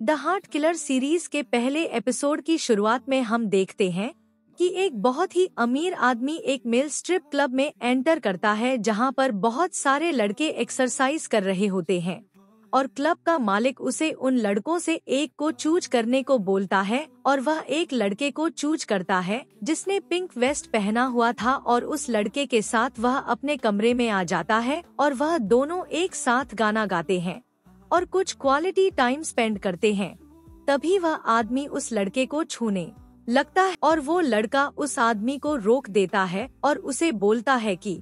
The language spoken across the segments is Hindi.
द हार्ट किलर सीरीज के पहले एपिसोड की शुरुआत में हम देखते हैं कि एक बहुत ही अमीर आदमी एक मेल स्ट्रिप क्लब में एंटर करता है जहां पर बहुत सारे लड़के एक्सरसाइज कर रहे होते हैं और क्लब का मालिक उसे उन लड़कों से एक को चूज करने को बोलता है और वह एक लड़के को चूज करता है जिसने पिंक वेस्ट पहना हुआ था और उस लड़के के साथ वह अपने कमरे में आ जाता है और वह दोनों एक साथ गाना गाते हैं और कुछ क्वालिटी टाइम स्पेंड करते हैं। तभी वह आदमी उस लड़के को छूने लगता है और वो लड़का उस आदमी को रोक देता है और उसे बोलता है कि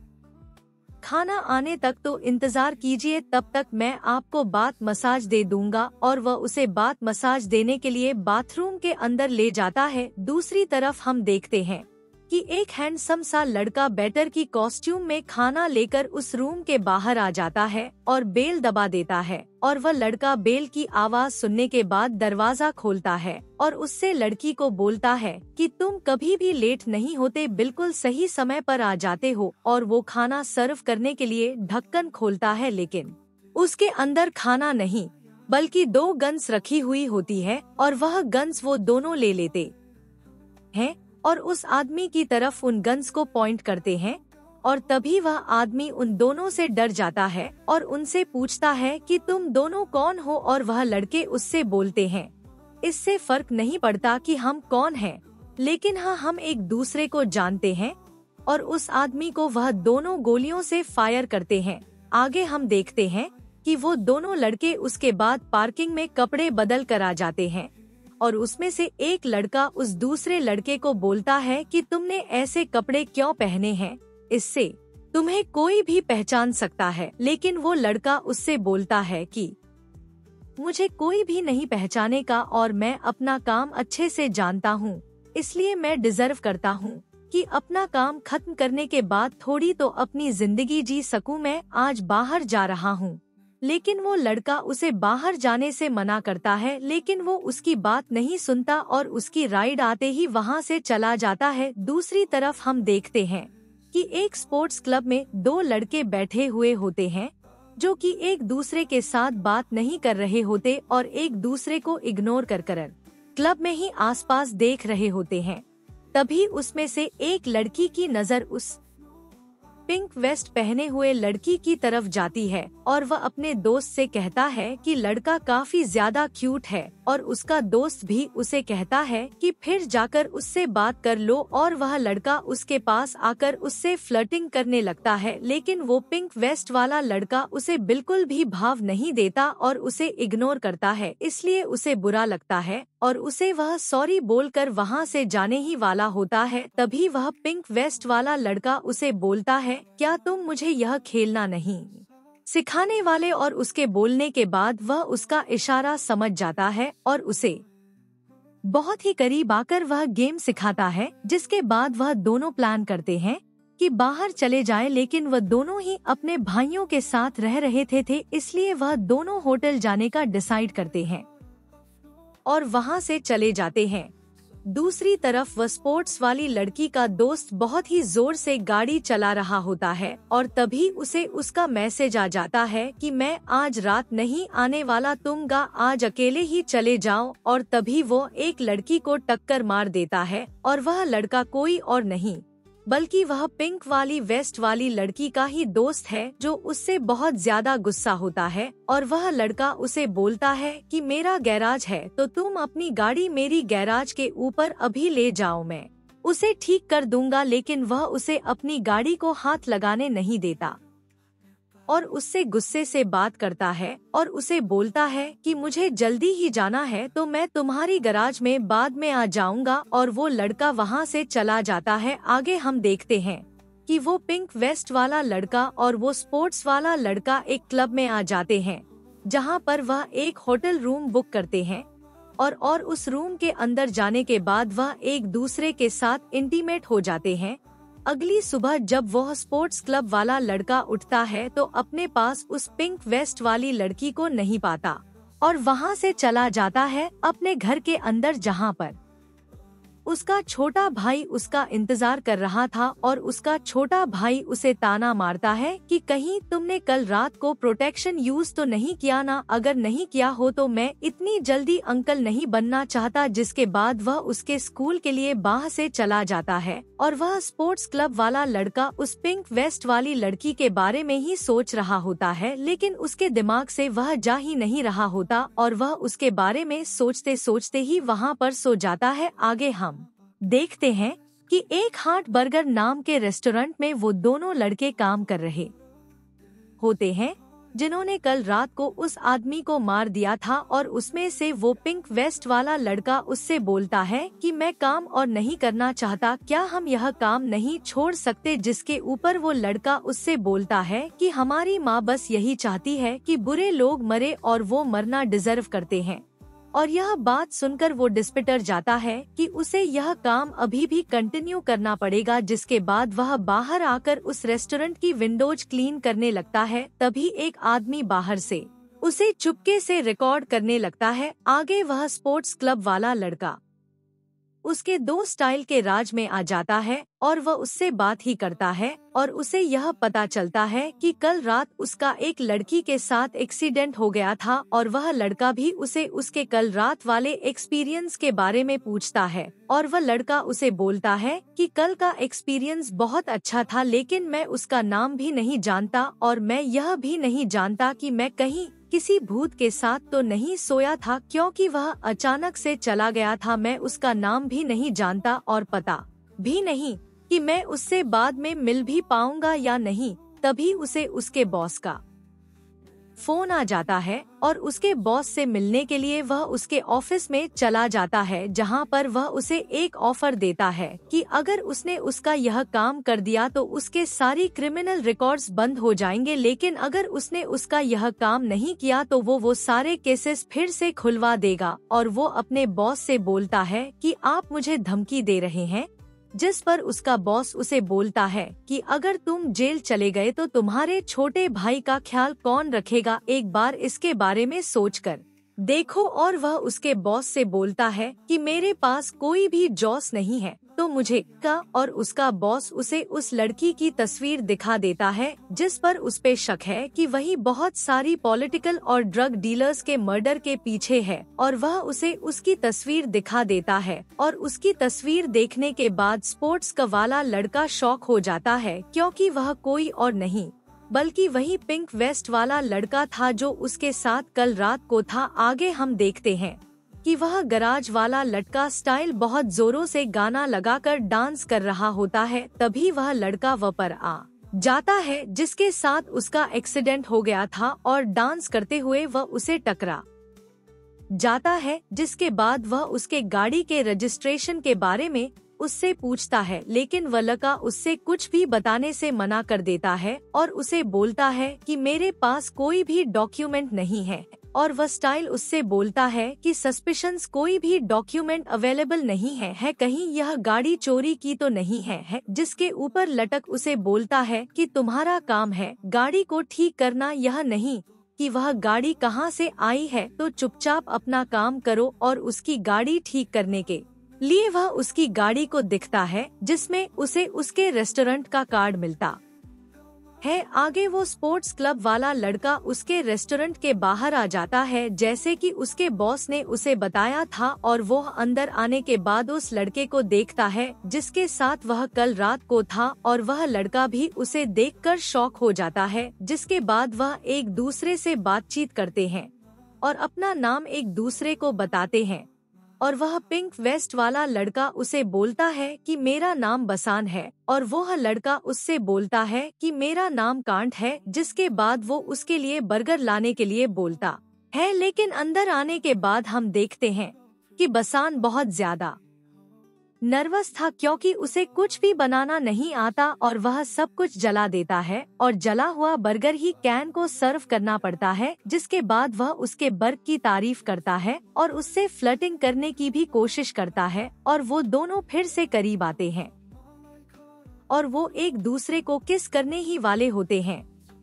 खाना आने तक तो इंतजार कीजिए, तब तक मैं आपको बात मसाज दे दूंगा, और वह उसे बात मसाज देने के लिए बाथरूम के अंदर ले जाता है। दूसरी तरफ हम देखते हैं कि एक हैंडसम सा लड़का बैटर की कॉस्ट्यूम में खाना लेकर उस रूम के बाहर आ जाता है और बेल दबा देता है और वह लड़का बेल की आवाज सुनने के बाद दरवाजा खोलता है और उससे लड़की को बोलता है कि तुम कभी भी लेट नहीं होते, बिल्कुल सही समय पर आ जाते हो। और वो खाना सर्व करने के लिए ढक्कन खोलता है लेकिन उसके अंदर खाना नहीं बल्कि 2 गन्स रखी हुई होती है और वह गन्स वो दोनों ले लेते हैं और उस आदमी की तरफ उन गन्स को पॉइंट करते हैं और तभी वह आदमी उन दोनों से डर जाता है और उनसे पूछता है कि तुम दोनों कौन हो, और वह लड़के उससे बोलते हैं इससे फर्क नहीं पड़ता कि हम कौन हैं, लेकिन हाँ हम एक दूसरे को जानते हैं। और उस आदमी को वह दोनों गोलियों से फायर करते हैं। आगे हम देखते हैं कि वो दोनों लड़के उसके बाद पार्किंग में कपड़े बदल कर आ जाते हैं और उसमें से एक लड़का उस दूसरे लड़के को बोलता है कि तुमने ऐसे कपड़े क्यों पहने हैं, इससे तुम्हें कोई भी पहचान सकता है। लेकिन वो लड़का उससे बोलता है कि मुझे कोई भी नहीं पहचानेगा और मैं अपना काम अच्छे से जानता हूँ, इसलिए मैं डिजर्व करता हूँ कि अपना काम खत्म करने के बाद थोड़ी तो अपनी जिंदगी जी सकूं। मैं आज बाहर जा रहा हूँ। लेकिन वो लड़का उसे बाहर जाने से मना करता है, लेकिन वो उसकी बात नहीं सुनता और उसकी राइड आते ही वहाँ से चला जाता है। दूसरी तरफ हम देखते हैं कि एक स्पोर्ट्स क्लब में 2 लड़के बैठे हुए होते हैं जो कि एक दूसरे के साथ बात नहीं कर रहे होते और एक दूसरे को इग्नोर कर क्लब में ही आसपास देख रहे होते हैं। तभी उसमें से एक लड़की की नजर उस पिंक वेस्ट पहने हुए लड़की की तरफ जाती है और वह अपने दोस्त से कहता है कि लड़का काफी ज्यादा क्यूट है और उसका दोस्त भी उसे कहता है कि फिर जाकर उससे बात कर लो, और वह लड़का उसके पास आकर उससे फ्लर्टिंग करने लगता है। लेकिन वो पिंक वेस्ट वाला लड़का उसे बिल्कुल भी भाव नहीं देता और उसे इग्नोर करता है, इसलिए उसे बुरा लगता है और उसे वह सॉरी बोलकर वहाँ से जाने ही वाला होता है। तभी वह पिंक वेस्ट वाला लड़का उसे बोलता है क्या तुम मुझे यह खेलना नहीं सिखाने वाले, और उसके बोलने के बाद वह उसका इशारा समझ जाता है और उसे बहुत ही करीब आकर वह गेम सिखाता है। जिसके बाद वह दोनों प्लान करते हैं कि बाहर चले जाएं, लेकिन वह दोनों ही अपने भाइयों के साथ रह रहे थे इसलिए वह दोनों होटल जाने का डिसाइड करते हैं और वहां से चले जाते हैं। दूसरी तरफ वह स्पोर्ट्स वाली लड़की का दोस्त बहुत ही जोर से गाड़ी चला रहा होता है और तभी उसे उसका मैसेज आ जाता है कि मैं आज रात नहीं आने वाला, तुम आज अकेले ही चले जाओ। और तभी वो एक लड़की को टक्कर मार देता है और वह लड़का कोई और नहीं बल्कि वह पिंक वाली वेस्ट वाली लड़की का ही दोस्त है जो उससे बहुत ज्यादा गुस्सा होता है। और वह लड़का उसे बोलता है कि मेरा गैराज है तो तुम अपनी गाड़ी मेरी गैराज के ऊपर अभी ले जाओ, मैं उसे ठीक कर दूंगा। लेकिन वह उसे अपनी गाड़ी को हाथ लगाने नहीं देता और उससे गुस्से से बात करता है और उसे बोलता है कि मुझे जल्दी ही जाना है तो मैं तुम्हारी गैराज में बाद में आ जाऊंगा, और वो लड़का वहां से चला जाता है। आगे हम देखते हैं कि वो पिंक वेस्ट वाला लड़का और वो स्पोर्ट्स वाला लड़का एक क्लब में आ जाते हैं जहां पर वह एक होटल रूम बुक करते हैं और उस रूम के अंदर जाने के बाद वह एक दूसरे के साथ इंटीमेट हो जाते हैं। अगली सुबह जब वह स्पोर्ट्स क्लब वाला लड़का उठता है तो अपने पास उस पिंक वेस्ट वाली लड़की को नहीं पाता और वहां से चला जाता है अपने घर के अंदर, जहां पर उसका छोटा भाई उसका इंतजार कर रहा था और उसका छोटा भाई उसे ताना मारता है कि कहीं तुमने कल रात को प्रोटेक्शन यूज तो नहीं किया ना, अगर नहीं किया हो तो मैं इतनी जल्दी अंकल नहीं बनना चाहता। जिसके बाद वह उसके स्कूल के लिए बाहर से चला जाता है और वह स्पोर्ट्स क्लब वाला लड़का उस पिंक वेस्ट वाली लड़की के बारे में ही सोच रहा होता है, लेकिन उसके दिमाग से वह जा ही नहीं रहा होता और वह उसके बारे में सोचते सोचते ही वहाँ पर सो जाता है। आगे हम देखते हैं कि एक हार्ट बर्गर नाम के रेस्टोरेंट में वो दोनों लड़के काम कर रहे होते हैं जिन्होंने कल रात को उस आदमी को मार दिया था, और उसमें से वो पिंक वेस्ट वाला लड़का उससे बोलता है कि मैं काम और नहीं करना चाहता, क्या हम यह काम नहीं छोड़ सकते। जिसके ऊपर वो लड़का उससे बोलता है कि हमारी माँ बस यही चाहती है कि बुरे लोग मरे और वो मरना डिजर्व करते हैं। और यह बात सुनकर वो डिस्पिटर जाता है कि उसे यह काम अभी भी कंटिन्यू करना पड़ेगा। जिसके बाद वह बाहर आकर उस रेस्टोरेंट की विंडोज क्लीन करने लगता है। तभी एक आदमी बाहर से उसे चुपके से रिकॉर्ड करने लगता है। आगे वह स्पोर्ट्स क्लब वाला लड़का उसके दो स्टाइल के राज में आ जाता है और वह उससे बात ही करता है और उसे यह पता चलता है कि कल रात उसका एक लड़की के साथ एक्सीडेंट हो गया था और वह लड़का भी उसे उसके कल रात वाले एक्सपीरियंस के बारे में पूछता है और वह लड़का उसे बोलता है कि कल का एक्सपीरियंस बहुत अच्छा था, लेकिन मैं उसका नाम भी नहीं जानता और मैं यह भी नहीं जानता कि मैं कहीं किसी भूत के साथ तो नहीं सोया था, क्योंकि वह अचानक से चला गया था। मैं उसका नाम भी नहीं जानता और पता भी नहीं कि मैं उससे बाद में मिल भी पाऊंगा या नहीं। तभी उसे उसके बॉस का फोन आ जाता है और उसके बॉस से मिलने के लिए वह उसके ऑफिस में चला जाता है, जहां पर वह उसे एक ऑफर देता है कि अगर उसने उसका यह काम कर दिया तो उसके सारी क्रिमिनल रिकॉर्ड्स बंद हो जाएंगे, लेकिन अगर उसने उसका यह काम नहीं किया तो वो सारे केसेस फिर से खुलवा देगा। और वो अपने बॉस से बोलता है कि आप मुझे धमकी दे रहे हैं, जिस पर उसका बॉस उसे बोलता है कि अगर तुम जेल चले गए तो तुम्हारे छोटे भाई का ख्याल कौन रखेगा, एक बार इसके बारे में सोचकर देखो। और वह उसके बॉस से बोलता है कि मेरे पास कोई भी जॉस नहीं है तो मुझे का। और उसका बॉस उसे उस लड़की की तस्वीर दिखा देता है जिस पर उस पे शक है कि वही बहुत सारी पॉलिटिकल और ड्रग डीलर्स के मर्डर के पीछे है, और वह उसे उसकी तस्वीर दिखा देता है। और उसकी तस्वीर देखने के बाद स्पोर्ट्स का वाला लड़का शॉक हो जाता है, क्योंकि वह कोई और नहीं बल्कि वही पिंक वेस्ट वाला लड़का था जो उसके साथ कल रात को था। आगे हम देखते हैं कि वह गराज वाला लड़का स्टाइल बहुत जोरों से गाना लगाकर डांस कर रहा होता है। तभी वह लड़का वह पर आ जाता है जिसके साथ उसका एक्सीडेंट हो गया था और डांस करते हुए वह उसे टकरा जाता है। जिसके बाद वह उसके गाड़ी के रजिस्ट्रेशन के बारे में उससे पूछता है, लेकिन वह लड़का उससे कुछ भी बताने से मना कर देता है और उसे बोलता है कि मेरे पास कोई भी डॉक्यूमेंट नहीं है। और वह स्टाइल उससे बोलता है कि सस्पिशंस कोई भी डॉक्यूमेंट अवेलेबल नहीं है, कहीं यह गाड़ी चोरी की तो नहीं है। जिसके ऊपर लटक उसे बोलता है कि तुम्हारा काम है गाड़ी को ठीक करना, यह नहीं कि वह गाड़ी कहाँ से आई है, तो चुपचाप अपना काम करो। और उसकी गाड़ी ठीक करने के लिए वह उसकी गाड़ी को दिखता है जिसमें उसे उसके रेस्टोरेंट का कार्ड मिलता है। आगे वो स्पोर्ट्स क्लब वाला लड़का उसके रेस्टोरेंट के बाहर आ जाता है जैसे कि उसके बॉस ने उसे बताया था, और वो अंदर आने के बाद उस लड़के को देखता है जिसके साथ वह कल रात को था, और वह लड़का भी उसे देखकर शॉक हो जाता है। जिसके बाद वह एक दूसरे से बातचीत करते हैं और अपना नाम एक दूसरे को बताते हैं। और वह पिंक वेस्ट वाला लड़का उसे बोलता है कि मेरा नाम बसान है, और वह लड़का उससे बोलता है कि मेरा नाम कांट है। जिसके बाद वो उसके लिए बर्गर लाने के लिए बोलता है, लेकिन अंदर आने के बाद हम देखते हैं कि बसान बहुत ज्यादा नर्वस था क्योंकि उसे कुछ भी बनाना नहीं आता और वह सब कुछ जला देता है और जला हुआ बर्गर ही कैन को सर्व करना पड़ता है। जिसके बाद वह उसके बर्गर की तारीफ करता है और उससे फ्लर्टिंग करने की भी कोशिश करता है, और वो दोनों फिर से करीब आते हैं और वो एक दूसरे को किस करने ही वाले होते हैं।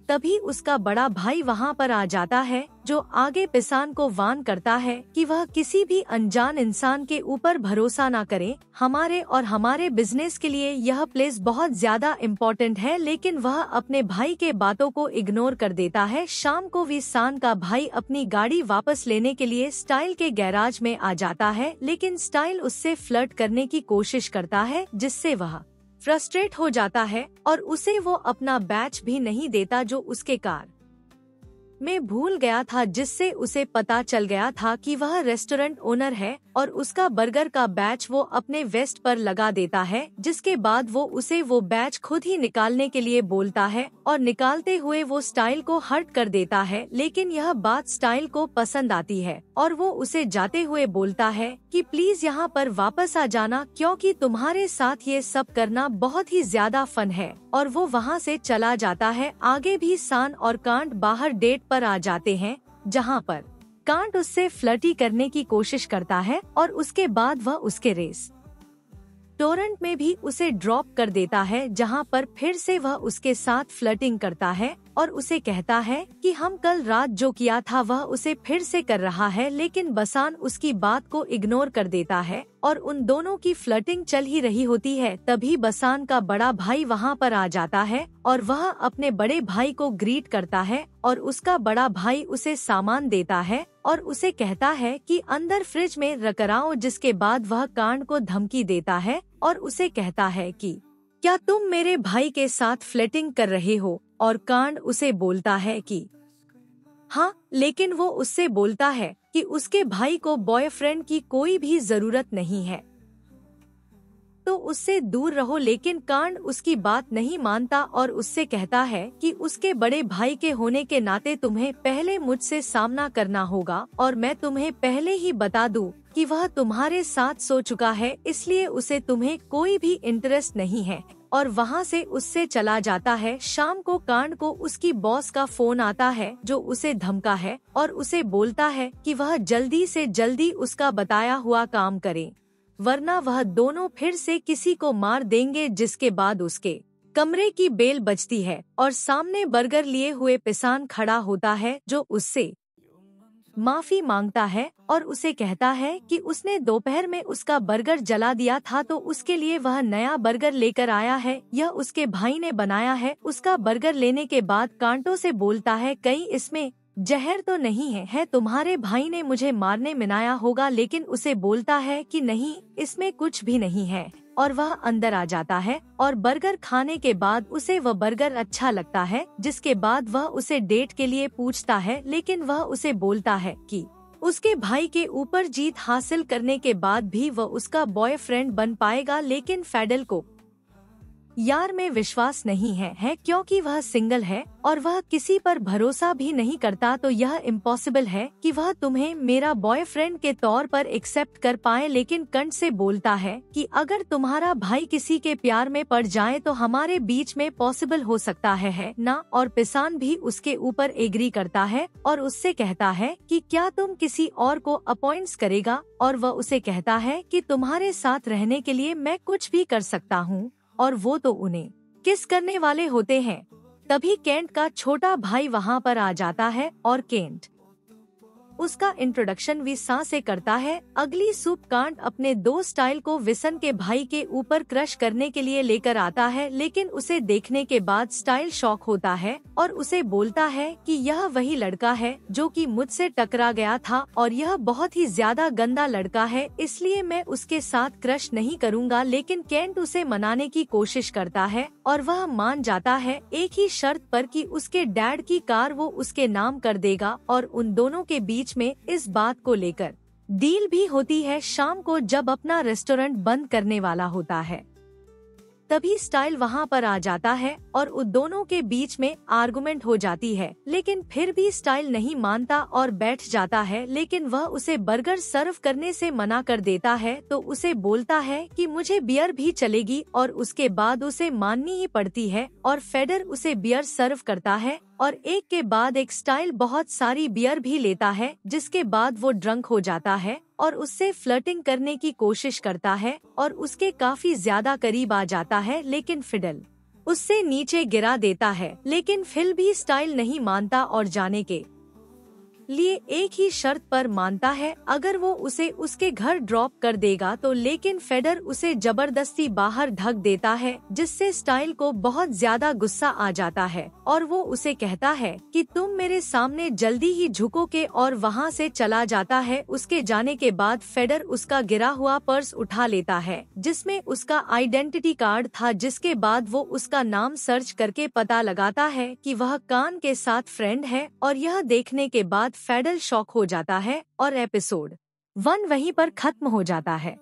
तभी उसका बड़ा भाई वहाँ पर आ जाता है, जो आगे पिसान को वार्न करता है कि वह किसी भी अनजान इंसान के ऊपर भरोसा ना करे। हमारे और हमारे बिजनेस के लिए यह प्लेस बहुत ज्यादा इम्पोर्टेंट है, लेकिन वह अपने भाई के बातों को इग्नोर कर देता है। शाम को विसान का भाई अपनी गाड़ी वापस लेने के लिए स्टाइल के गैराज में आ जाता है, लेकिन स्टाइल उससे फ्लर्ट करने की कोशिश करता है, जिससे वह फ्रस्ट्रेट हो जाता है और उसे वो अपना बैच भी नहीं देता जो उसके कार में भूल गया था, जिससे उसे पता चल गया था कि वह रेस्टोरेंट ओनर है, और उसका बर्गर का बैच वो अपने वेस्ट पर लगा देता है। जिसके बाद वो उसे वो बैच खुद ही निकालने के लिए बोलता है और निकालते हुए वो स्टाइल को हर्ट कर देता है, लेकिन यह बात स्टाइल को पसंद आती है और वो उसे जाते हुए बोलता है कि प्लीज यहाँ पर वापस आ जाना, क्योंकि तुम्हारे साथ ये सब करना बहुत ही ज्यादा फन है। और वो वहाँ से चला जाता है। आगे भी सान और कांट बाहर डेट पर आ जाते हैं, जहाँ पर कांट उससे फ्लर्टी करने की कोशिश करता है और उसके बाद वह उसके रेस टोरेंट में भी उसे ड्रॉप कर देता है, जहाँ पर फिर से वह उसके साथ फ्लर्टिंग करता है और उसे कहता है कि हम कल रात जो किया था वह उसे फिर से कर रहा है, लेकिन बसान उसकी बात को इग्नोर कर देता है और उन दोनों की फ्लर्टिंग चल ही रही होती है। तभी बसान का बड़ा भाई वहाँ पर आ जाता है और वह अपने बड़े भाई को ग्रीट करता है और उसका बड़ा भाई उसे सामान देता है और उसे कहता है कि अंदर फ्रिज में रखराओ, जिसके बाद वह कांड को धमकी देता है और उसे कहता है कि क्या तुम मेरे भाई के साथ फ्लर्टिंग कर रहे हो, और कांड उसे बोलता है कि हाँ, लेकिन वो उससे बोलता है कि उसके भाई को बॉयफ्रेंड की कोई भी जरूरत नहीं है, तो उससे दूर रहो। लेकिन कांड उसकी बात नहीं मानता और उससे कहता है कि उसके बड़े भाई के होने के नाते तुम्हें पहले मुझसे सामना करना होगा, और मैं तुम्हें पहले ही बता दूं कि वह तुम्हारे साथ सो चुका है, इसलिए उसे तुम्हें कोई भी इंटरेस्ट नहीं है, और वहाँ से उससे चला जाता है। शाम को कांड को उसकी बॉस का फोन आता है, जो उसे धमका है और उसे बोलता है कि वह जल्दी से जल्दी उसका बताया हुआ काम करे, वरना वह दोनों फिर से किसी को मार देंगे। जिसके बाद उसके कमरे की बेल बजती है और सामने बर्गर लिए हुए पिसान खड़ा होता है, जो उससे माफी मांगता है और उसे कहता है कि उसने दोपहर में उसका बर्गर जला दिया था, तो उसके लिए वह नया बर्गर लेकर आया है, यह उसके भाई ने बनाया है। उसका बर्गर लेने के बाद कांटो से बोलता है कहीं इसमें जहर तो नहीं है, तुम्हारे भाई ने मुझे मारने मिलाया होगा, लेकिन उसे बोलता है कि नहीं, इसमें कुछ भी नहीं है, और वह अंदर आ जाता है और बर्गर खाने के बाद उसे वह बर्गर अच्छा लगता है। जिसके बाद वह उसे डेट के लिए पूछता है, लेकिन वह उसे बोलता है कि उसके भाई के ऊपर जीत हासिल करने के बाद भी वह उसका बॉयफ्रेंड बन पाएगा, लेकिन फेडल को यार में विश्वास नहीं है क्योंकि वह सिंगल है और वह किसी पर भरोसा भी नहीं करता, तो यह इम्पॉसिबल है कि वह तुम्हें मेरा बॉयफ्रेंड के तौर पर एक्सेप्ट कर पाए। लेकिन कंट से बोलता है कि अगर तुम्हारा भाई किसी के प्यार में पड़ जाए तो हमारे बीच में पॉसिबल हो सकता है ना, और पिसान भी उसके ऊपर एग्री करता है और उससे कहता है कि क्या तुम किसी और को अपॉइंट्स करेगा, और वह उसे कहता है कि तुम्हारे साथ रहने के लिए मैं कुछ भी कर सकता हूँ, और वो तो उन्हें किस करने वाले होते हैं। तभी केंट का छोटा भाई वहाँ पर आ जाता है और केंट उसका इंट्रोडक्शन विसान से करता है। अगली सूप कांट अपने दो स्टाइल को विसन के भाई के ऊपर क्रश करने के लिए लेकर आता है, लेकिन उसे देखने के बाद स्टाइल शॉक होता है और उसे बोलता है कि यह वही लड़का है जो कि मुझसे टकरा गया था और यह बहुत ही ज्यादा गंदा लड़का है, इसलिए मैं उसके साथ क्रश नहीं करूँगा। लेकिन केंट उसे मनाने की कोशिश करता है और वह मान जाता है, एक ही शर्त पर कि उसके डैड की कार वो उसके नाम कर देगा, और उन दोनों के बीच में इस बात को लेकर डील भी होती है। शाम को जब अपना रेस्टोरेंट बंद करने वाला होता है, तभी स्टाइल वहाँ पर आ जाता है और उन दोनों के बीच में आर्गुमेंट हो जाती है, लेकिन फिर भी स्टाइल नहीं मानता और बैठ जाता है। लेकिन वह उसे बर्गर सर्व करने से मना कर देता है, तो उसे बोलता है कि मुझे बियर भी चलेगी, और उसके बाद उसे माननी ही पड़ती है और फेडर उसे बियर सर्व करता है और एक के बाद एक स्टाइल बहुत सारी बियर भी लेता है। जिसके बाद वो ड्रंक हो जाता है और उससे फ्लर्टिंग करने की कोशिश करता है और उसके काफी ज्यादा करीब आ जाता है, लेकिन फिडल उससे नीचे गिरा देता है, लेकिन फिल भी स्टाइल नहीं मानता और जाने के लिए एक ही शर्त पर मानता है, अगर वो उसे उसके घर ड्रॉप कर देगा तो। लेकिन फेडर उसे जबरदस्ती बाहर ढक देता है, जिससे स्टाइल को बहुत ज्यादा गुस्सा आ जाता है और वो उसे कहता है कि तुम मेरे सामने जल्दी ही झुकोगे, और वहाँ से चला जाता है। उसके जाने के बाद फेडर उसका गिरा हुआ पर्स उठा लेता है, जिसमें उसका आइडेंटिटी कार्ड था, जिसके बाद वो उसका नाम सर्च करके पता लगाता है कि वह कान के साथ फ्रेंड है, और यह देखने के बाद फेडर शॉक हो जाता है और एपिसोड 1 वहीं पर खत्म हो जाता है।